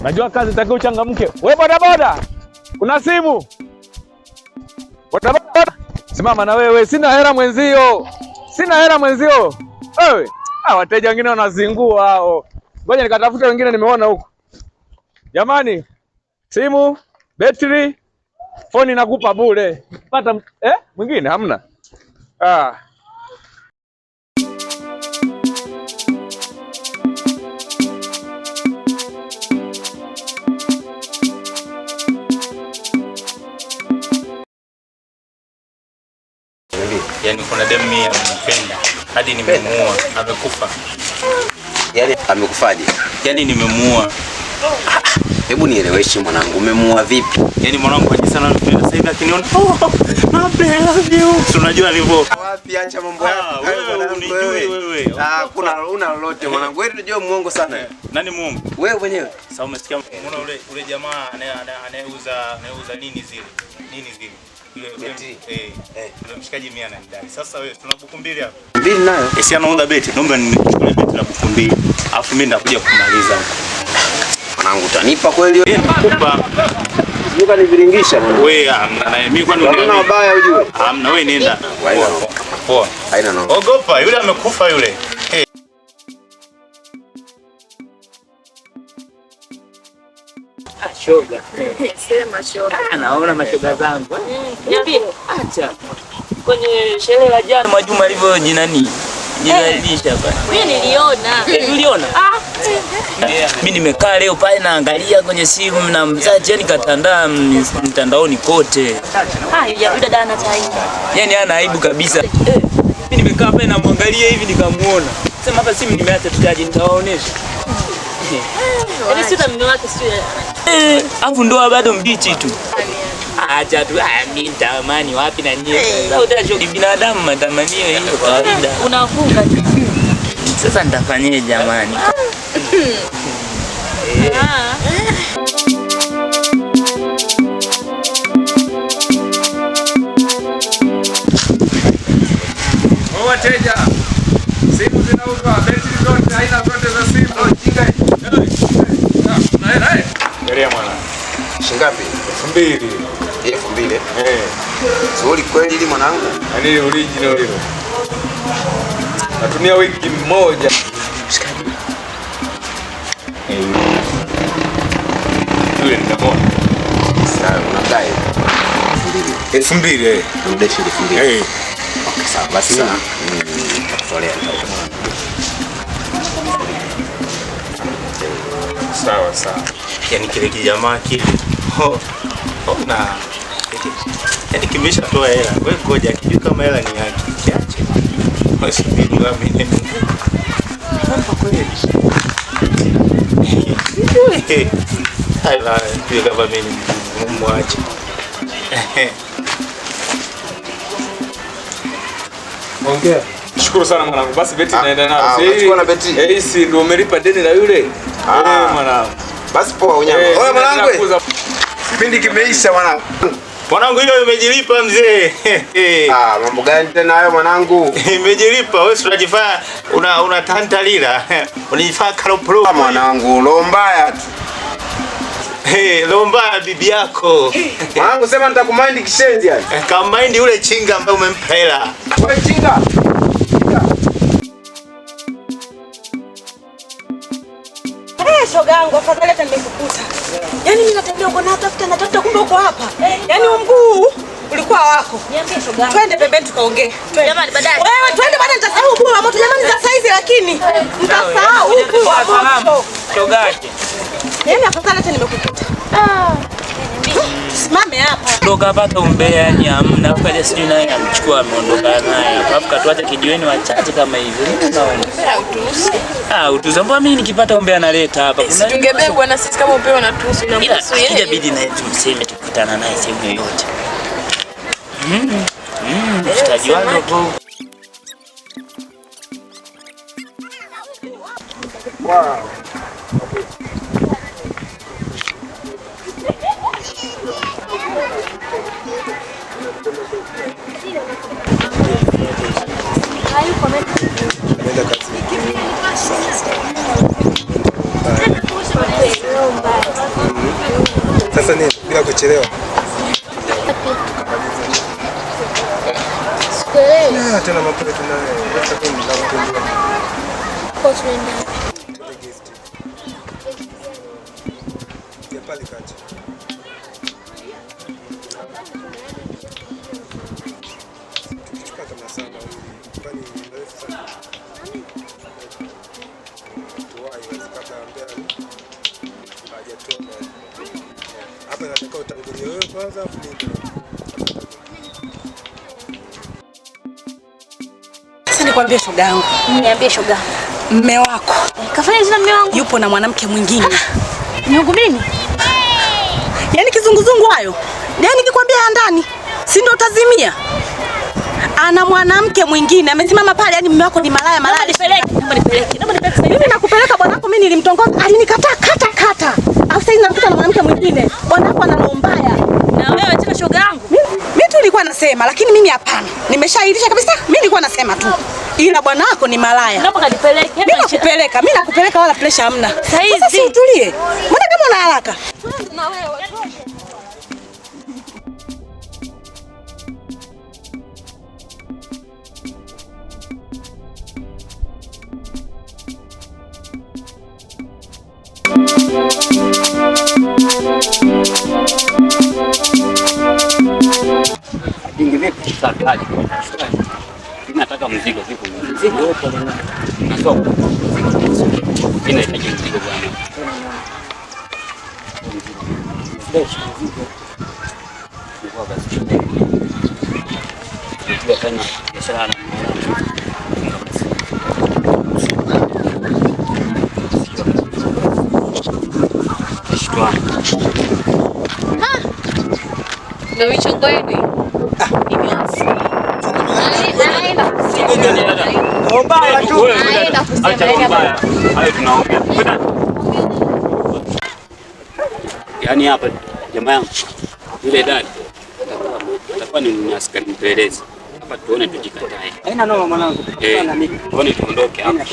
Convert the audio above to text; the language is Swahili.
Najua kazi itakiwa uchangamke. Wewe bodaboda, kuna simu? Bodaboda, simama na wewe. Sina hela mwenzio, sina hela mwenzio. Wewe wateja wengine wanazingua hao. Ngoja nikatafuta wengine, nimeona huko. Jamani, simu, betri, phone nakupa bure. Pata mwingine hamna. Yaani kuna demu mimi anampenda hadi nimemuoa, amekufa. Yaani amekufaje? Yaani nimemuoa. Hebu nieleweshe mwanangu, umemuoa vipi? Yaani mwanangu kwa jinsi anampenda sasa hivi akiniona, I love you. Si unajua alivyo. Wapi, acha mambo yako. Wewe unijui wewe. Una lolote mwanangu. Wewe unajua muongo sana. Nani muongo? Wewe mwenyewe. Sasa umesikia unaona ule jamaa anayeuza nini zile? Nini zile? Yule mshikaji 100 ananidai. Sasa wewe tuna buku mbili hapa. Mbili nayo. Si anaomba beti. Naomba nichukue beti la buku mbili. Alafu mimi nitakuja kumaliza. Mwanangu utanipa kweli wewe? Nakupa. Nuka niviringisha mwanangu. Wewe amna mimi kwani unaona wabaya ujue? Amna wewe nenda. Poa. Haina noma. Ogopa yule amekufa yule. Shoga. Sema shoga. Naona mashoga zangu. Hivi acha. Kwenye sherehe la jana Mwajuma alivyo jinani. Jinalisha hapa. Mimi niliona. Uliona? Mimi nimekaa leo pale naangalia kwenye simu na mzaji yani katandaa mtandaoni kote. Ya dada ana aibu. Yaani ana aibu kabisa. Mimi nimekaa pale namwangalia hivi nikamuona. Sema hapa simu nimeacha tutaje nitawaonesha. Yaani sio mume wake sio. Afu ndoa bado mbichi tu. Acha tu mimi nitamani wapi na nyie. Sasa utacho binadamu matamanio hiyo kawaida. Unafunga tu. Sasa nitafanyaje jamani? Wateja, simu zinauzwa, betri zote, aina zote za simu. Jinga. Ngerea mwana. Shingapi? 2000. 2000. Zuri kweli hili mwanangu. Yaani original hilo. Natumia wiki moja. Shikaji. Yule nitamwona. Sawa, unadai 2000. Unadai 2000. Okay, sawa. Basi sana. Tutatolea. Sawa. Yaani kile kijamaa kile. Na yaani kimeshatoa hela. Wewe ngoja kijui kama hela ni yake. Kiache. Wasubiri waamini. Hapa kweli. Hala, pia kama mimi mwache. Ongea. Shukuru sana mwanangu. Basi beti naenda nayo. Unachukua na beti? Si ndio umelipa deni la yule? Mwanangu. Basi poa unyama. Wewe mwanangu. Kipindi kimeisha mwanangu. Mwanangu hiyo imejilipa mzee. Mambo gani tena hayo mwanangu? Imejilipa. Wewe unajifanya una tanta lila. Unajifanya kalopro mwanangu, roho mbaya tu. Roho mbaya bibi yako. Mwanangu sema nitakumind kishenzi yani. Kama mind ule chinga ambaye umempa hela. Wewe chinga. Shoga yangu afadhali hata nimekukuta. Yaani mimi natembea uko na tafuta kumbe uko hapa. Yaani mguu ulikuwa wako. Niambie shoga yangu. Twende pembeni tukaongee. Jamani baadaye. Wewe twende baadaye nitasahau kwa moto jamani za saizi lakini nitasahau huku hapo. Shoga yake. Yaani afadhali hata nimekukuta. Simame hapa. Toka hapa umbea yani hamna kaja sijui naye amchukua ameondoka naye. Alafu katuacha kijiweni wachache kama hivyo. Unaona? Utuza mbona mimi nikipata umbea naleta hapa. Kuna tungebebwa na sisi kama upewa na tusu na mtusu yeye. Inabidi naye tumseme tukutana naye sehemu yoyote. Tutajua ndio. Wow. Sasa nini? Bila kuchelewa. Sikuelewi. Tena mapema tunayo. Sasa mimi nitakwambia. Kwa tunaenda. Ya pale kati. Tukichukua kama sana kwani ndio sana. Tuwai kabla mbele. Hajatoka. Hapa nataka utangulie wewe kwanza afu mimi. Sasa nikwambie shoga yangu. Niambie shoga. Mume wako Kafanya nini na mume wangu? yupo na mwanamke mwingine. Mungu mimi? Yaani kizunguzungu hayo. Yaani nikikwambia ya ndani, si ndo utazimia? Ana mwanamke mwingine amesimama pale, yani mume wako ni malaya. Naomba nipeleke. Mimi nakupeleka bwana wako, mimi nilimtongoza, alinikataa kata. Au sasa nakuta na mwanamke mwingine. Bwana wako ana roho mbaya. Na wewe tena shoga yangu. Mimi tu nilikuwa nasema, lakini mimi hapana. Nimeshairisha kabisa. Mimi nilikuwa nasema tu. Ila bwana wako ni malaya. Naomba kanipeleke. Mimi nakupeleka wala pressure hamna. Sasa si utulie. Mbona kama una haraka? Na wewe. Dingi vipi? Sakali. Nataka mzigo vipi? Mzigo upo na soko. Inahitaji mzigo bwana. Mzigo. Kwa basi. Ndio fanya biashara na Ndio michongo yenu. Yaani hapa jamaa yangu yule dada atakuwa ni askari mpelelezi hapa, tuone tujikatae. Haina noma mwanangu, tuone tuondoke hapa.